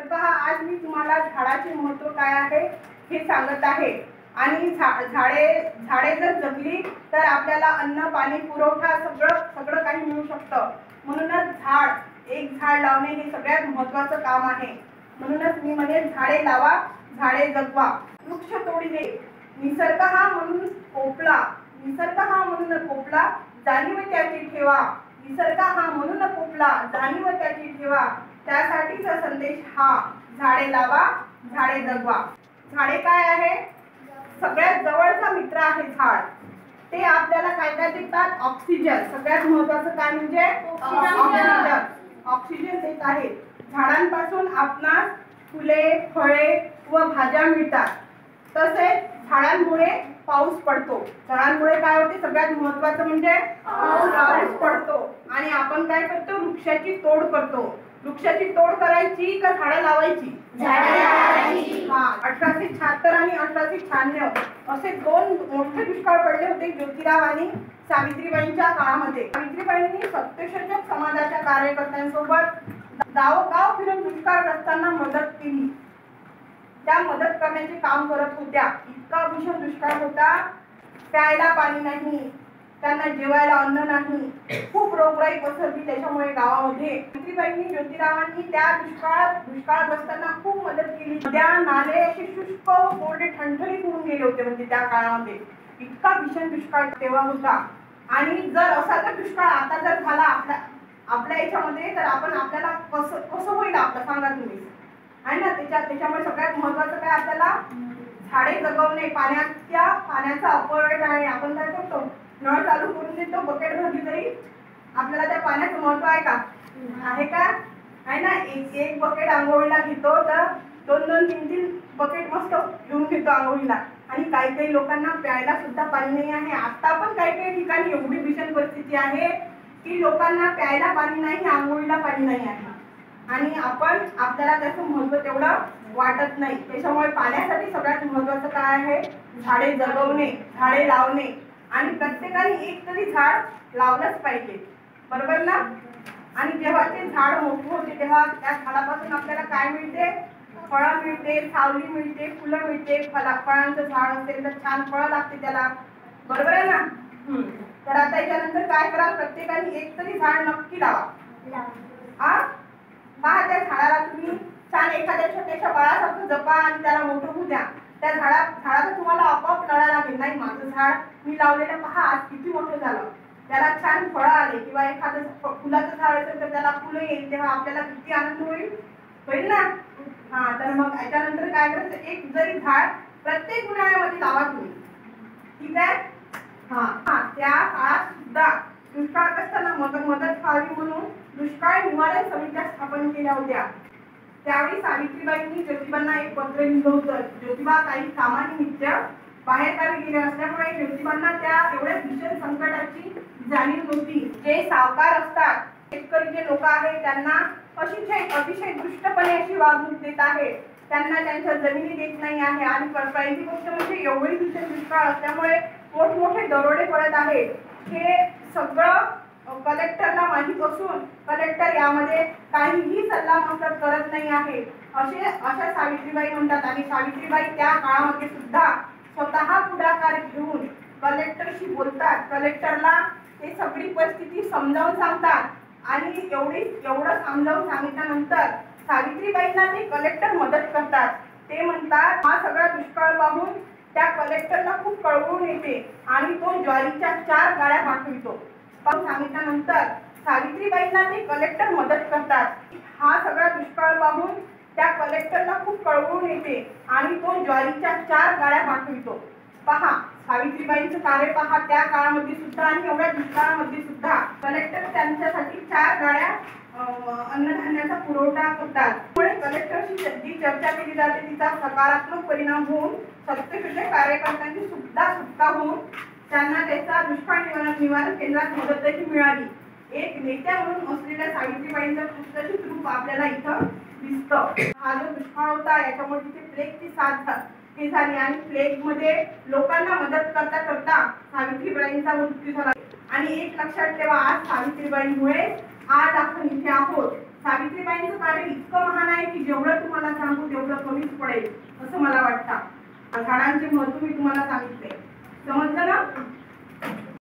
तर पहा, आज मी तुम्हाला झाडाचे महत्त्व काय आहे हे सांगत आहे। आणि झाडे जर जगली तर आपल्याला अन्न पाणी पुरवठा सगळं काही मिळू शकतं। म्हणूनच एक झाड लावणे हे सगळ्यात महत्त्वाचं काम आहे। म्हणूनच मी म्हणेन, झाडे लावा, झाडे जगवा। वृक्ष तोडीने निसर्ग हा म्हणून कोपला, जाणीव त्याची ठेवा। निसर्ग हा म्हणून कोपला, जाणीव त्याची ठेवा। त्यासाठीचा संदेश हा, झाडे लावा, झाडे जगवा। झाडे काय आहे? सगळ्यात जवळचा मित्र आहे झाड। ते आपल्याला काय काय देतात? ऑक्सिजन। सगळ्यात महत्त्वाचं काय म्हणजे ऑक्सिजन देत आहे। झाडांपासून आपणास फुले, फळे व भाज्या मिळतात। तसेच झाडांमुळे पाऊस पडतो। झाडांमुळे काय होते? सगळ्यात महत्त्वाचं म्हणजे पाऊस पडतो। आणि आपण काय करतो? वृक्षाची तोड करतो। वृक्षाची तोड करायची का झाडं लावायची? हा, 1876 आणि 1896 असे दोन मोठे दुष्काळ पडले होते ज्योतिराव आणि सावित्रीबाईंच्या काळामध्ये। सावित्रीबाईंनी सत्यशोधक समाजाच्या कार्यकर्त्यांसोबत गावोगाव फिरून दुष्काळग्रस्तांना मदत केली। त्या मदत करण्याचे काम करत होत्या। इतका भीषण दुष्काळ होता, प्यायला पाणी नाही, त्यांना जेवायला अन्न नाही, खूप रोगराई पसरली त्याच्यामुळे गावामध्ये। सावित्रीबाईंनी, ज्योतिरावांनी त्या दुष्काळग्रस्तांना खूप मदत केली। त्या नाले असे शुष्क व कोरडे ठणठणीत होऊन गेले होते। म्हणजे त्या काळामध्ये इतका भीषण दुष्काळ तेव्हा होता। आणि जर असा जर दुष्काळ आता जर झाला आपल्या याच्यामध्ये, तर आपल्याला कसं होईल आपलं, सांगा तुम्ही, आहे ना? त्याच्यामुळे सगळ्यात महत्त्वाचं काय? आपल्याला झाडे जगवणे। पाण्याचा अपव्यय आहे। आपण काय करतो? नळ चालू करून देतो, बकेट भरली तरी आपल्याला त्या पाण्याचं महत्त्व आहे का? आहे का? आहे ना? एक बकेट आंघोळीला घेतो तर 2-2, 3-3 बकेट मस्त घेऊन घेतो आंघोळीला। आणि काही लोकांना प्यायला सुद्धा पाणी नाही आहे। आता पण काही ठिकाणी एवढी भीषण परिस्थिती आहे की लोकांना प्यायला पाणी नाही, आंघोळीला पाणी नाही आहे। आणि आपल्याला त्याचं महत्त्व तेवढं वाटत नाही। त्याच्यामुळे पाण्यासाठी सगळ्यात महत्त्वाचं काय आहे? झाडे जगवणे, झाडे लावणे। आणि प्रत्येकाने एक तरी झाड लावलंच पाहिजे, बरोबर ना? आणि जेव्हा ते झाड मोठे होते तेव्हा त्या झाडापासून आपल्याला काय मिळते? फळं मिळते, सावली मिळते, फुलं मिळते। फळांचं झाड असेल तर छान फळं लागते त्याला, बरोबर आहे ना? तर आता याच्यानंतर काय करा? प्रत्येकाने एक तरी झाड नक्की लावा। पहा, त्या झाडाला तुम्ही छान एखाद्या छोट्याशा बाळासारखं जपा आणि त्याला मोठं होऊ द्या। त्या झाडाचं तुम्हाला आपोआप कळायला लागेल, नाही माझं झाड मी लावलेलं पहा आज किती मोठं झालं, त्याला छान फळं आले। किंवा एखादं फुलाचं झाड असेल तर त्याला फुलं येईल, तेव्हा आपल्याला किती आनंद होईल ना? हा, तर मग याच्यानंतर काय करायचं? एक जरी झाड प्रत्येक उन्हाळ्यामध्ये लावा तुम्ही, ठीक आहे? हा, त्या काळात सुद्धा दुष्काळग्रस्तांना मदत व्हावी म्हणून दुष्काळ निवारण समित्या स्थापन केल्या होत्या। त्यावेळी सावित्रीबाईंनी ज्योतिबांना एक पत्र लिहिलं होतं। ज्योतिबा काही कामानिमित्त बाहेरगावी गेले असल्यामुळे ज्योतिबांना त्या एवढ्या भीषण संकटाची जाणीव नव्हती। जे सावकार असतात, शेतकरी जे लोक आहेत, त्यांना अतिशय दुष्टपणे अशी वागणूक देत आहे। त्यांना त्यांच्या जमिनी देत नाही आहे। आणि पहिली गोष्ट म्हणजे एवढी भीषण दुष्काळ असल्यामुळे मोठमोठे दरोडे पडत आहेत। हे सगळं कलेक्टरला माहीत असून कलेक्टर यामध्ये काहीही सल्लामसलत करत नाही आहे, अशा सावित्रीबाई म्हणतात। आणि सावित्रीबाई त्या काळामध्ये सुद्धा स्वतः पुढाकार घेऊन कलेक्टरशी बोलतात, कलेक्टरला हे सगळी परिस्थिती समजावून सांगतात। आणि एवढं समजावून सांगितल्यानंतर सावित्रीबाईंना ते कलेक्टर मदत करतात। ते म्हणतात, हा सगळा दुष्काळ पाहून त्या कलेक्टरला खूप कळवळून येते आणि तो ज्वारीच्या 4 गाड्या पाठवितो। सांगितल्यानंतर सावित्रीबाईंना ते कलेक्टर मदत करतात। हा सगळा दुष्काळ पाहून त्या कलेक्टरला खूप कळवळून येते आणि तो ज्वारीच्या 4 गाड्या पाठवितो। पहा, सावित्रीबाईंचं कार्य पहा, त्या काळामध्ये सुद्धा आणि एवढ्या दुष्काळामध्ये सुद्धा कलेक्टर त्यांच्यासाठी 4 गाड्या अन्नधान्याचा पुरवठा करतात। त्यामुळे कलेक्टरशी जी चर्चा केली जाते तिचा सकारात्मक परिणाम होऊन सत्यशोधक कार्यकर्त्यांची सुद्धा सुटका होऊन त्यांना त्याचा दुष्काळ निवारण केंद्रात मदतही मिळाली। एक नेत्या म्हणून असलेल्या सावित्रीबाईंचं पुस्तकी रूप आपल्याला इथं दिसतं। हा जो दुष्काळ होता याच्यामुळे तिथे प्लेगची साथ झाली आणि प्लेग मध्ये लोकांना मदत करता करता सावित्रीबाईंचा मृत्यू झाला। आणि एक लक्षात ठेवा, आज सावित्रीबाईंमुळे आज आपण इथे आहोत। सावित्रीबाईंचं कार्य इतकं महान आहे आहे की जेवढं तुम्हाला सांगू तेवढं कमीच पडेल असं मला वाटतं. झाडांचे महत्त्व मी तुम्हाला